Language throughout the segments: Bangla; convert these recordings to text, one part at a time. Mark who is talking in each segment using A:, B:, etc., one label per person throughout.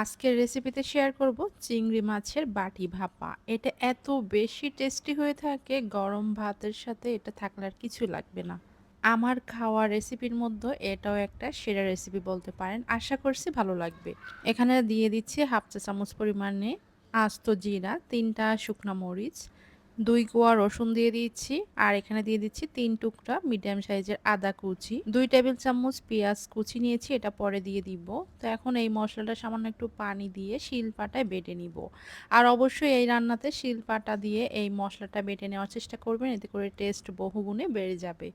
A: আজকের রেসিপিতে শেয়ার করব চিংড়ি মাছের বাটি ভাপা। এটা এত বেশি টেস্টি হয়ে থাকে, গরম ভাতের সাথে এটা থাকলে আর কিছু লাগবে না। আমার খাওয়া রেসিপির মধ্যে এটাও একটা সেরা রেসিপি বলতে পারেন। আশা করছি ভালো লাগবে। এখানে দিয়ে দিচ্ছি হাফ চা চামচ পরিমাণে আস্ত জিরা, ৩টা শুকনা মরিচ, ২ কোয়া রসুন দিয়ে দিচ্ছি। আর এখানে দিয়ে দিচ্ছি ৩ টুকরা মিডিয়াম সাইজের আদা কুচি, ২ টেবিল চামচ পেঁয়াজ কুচি নিয়েছি, এটা পরে দিয়ে দিব। তো এখন এই মশলাটা সামান্য একটু পানি দিয়ে শিলপাটায় বেটে নিব। আর অবশ্যই এই রান্নাতে শিলপাটা দিয়ে এই মশলাটা বেটে নেওয়ার চেষ্টা করবেন, এতে করে টেস্ট বহুগুণে বেড়ে যাবে।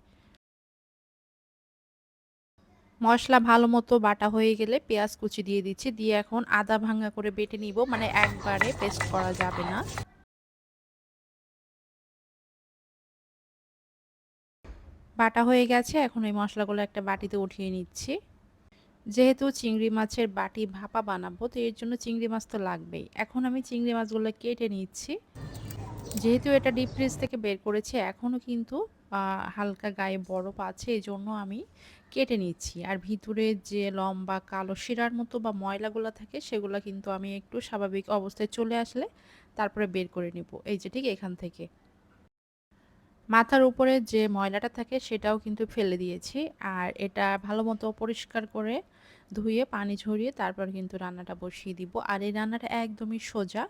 A: মশলা ভালো মতো বাটা হয়ে গেলে পেঁয়াজ কুচি দিয়ে দিচ্ছি, দিয়ে এখন আদা ভাঙা করে বেটে নিব, মানে একবারে পেস্ট করা যাবে না। বাটা হয়ে গেছে, এখন এই মশলাগুলো একটা বাটিতে উঠিয়ে নিচ্ছি। যেহেতু চিংড়ি মাছের বাটি ভাপা বানাবো, তো এর জন্য চিংড়ি মাছ তো লাগবেই। এখন আমি চিংড়ি মাছগুলো কেটে নিচ্ছি। যেহেতু এটা ডিপ ফ্রিজ থেকে বের করেছি, এখনও কিন্তু হালকা গায়ে বরফ আছে, এই জন্য আমি কেটে নিচ্ছি। আর ভিতরে যে লম্বা কালো শিরার মতো বা ময়লাগুলো থাকে, সেগুলো কিন্তু আমি একটু স্বাভাবিক অবস্থায় চলে আসলে তারপরে বের করে নিব, এই যে ঠিক এখান থেকে। মাথার উপরে যে ময়লাটা থাকে সেটাও কিন্তু ফেলে দিয়েছি। আর এটা ভালো মতো পরিষ্কার করে ধুয়ে পানি ঝরিয়ে তারপর কিন্তু রান্নাটা বসিয়ে দিব। আর এই রান্নাটা একদমই সোজা।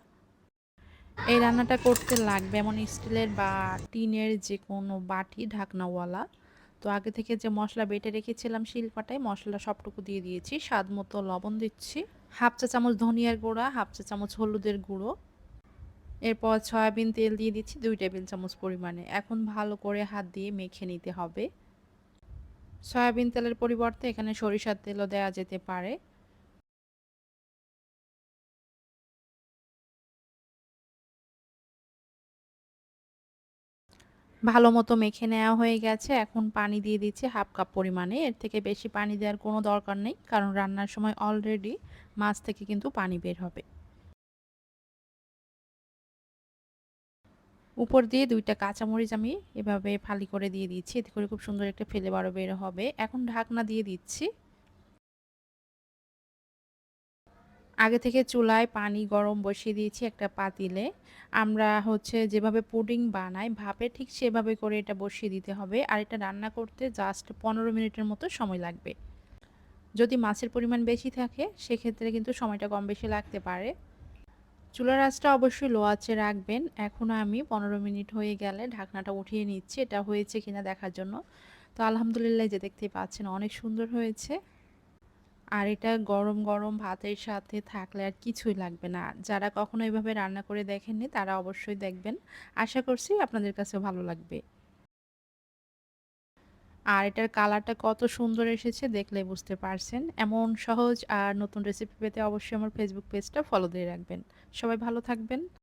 A: এই রান্নাটা করতে লাগবে এমন স্টিলের বা টিনের যে কোনো বাটি ঢাকনাওয়ালা। তো আগে থেকে যে মশলা বেটে রেখেছিলাম শিলপাটায়, মশলা সবটুকু দিয়ে দিয়েছি। স্বাদ মতো লবণ দিচ্ছি, হাফ চা চামচ ধনিয়ার গুঁড়া, হাফ চা চামচ হলুদের গুঁড়ো। এরপর সয়াবিন তেল দিয়ে দিচ্ছি ২ টেবিল চামচ পরিমাণে। এখন ভালো করে হাত দিয়ে মেখে নিতে হবে। সয়াবিন তেলের পরিবর্তে এখানে সরিষার তেলও দেওয়া যেতে পারে। ভালো মতো মেখে নেওয়া হয়ে গেছে, এখন পানি দিয়ে দিচ্ছি হাফ কাপ পরিমাণে। এর থেকে বেশি পানি দেওয়ার কোনো দরকার নেই, কারণ রান্নার সময় অলরেডি মাছ থেকে কিন্তু পানি বের হবে। উপর দিয়ে ২টা কাঁচামরিচ আমি এভাবে ফালি করে দিয়ে দিচ্ছি, এতে করে খুব সুন্দর একটা ফ্লেভারও বের হবে। এখন ঢাকনা দিয়ে দিচ্ছি। আগে থেকে চুলায় পানি গরম বসিয়ে দিয়েছি একটা পাতিলে। আমরা হচ্ছে যেভাবে পুডিং বানাই ভাপে, ঠিক সেভাবে করে এটা বসিয়ে দিতে হবে। আর এটা রান্না করতে জাস্ট ১৫ মিনিটের মতো সময় লাগবে। যদি মাছের পরিমাণ বেশি থাকে সেক্ষেত্রে কিন্তু সময়টা কম বেশি লাগতে পারে। চুলার আঁচটা অবশ্যই লো আঁচে রাখবেন। এখন আমি ১৫ মিনিট হয়ে গেলে ঢাকনাটা উঠিয়ে নিচ্ছি, এটা হয়েছে কিনা দেখার জন্য। তো আলহামদুলিল্লাহ, যে দেখতেই পাচ্ছেন অনেক সুন্দর হয়েছে। আর এটা গরম গরম ভাতের সাথে থাকলে আর কিছুই লাগবে না। যারা কখনো এভাবে রান্না করে দেখেননি তারা অবশ্যই দেখবেন। আশা করছি আপনাদের কাছেও ভালো লাগবে। আর এটার কালারটা কত সুন্দর এসেছে দেখলে বুঝতে পারছেন। এমন সহজ আর নতুন রেসিপি পেতে অবশ্যই আমার ফেসবুক পেজটা ফলো দিয়ে রাখবেন। সবাই ভালো থাকবেন।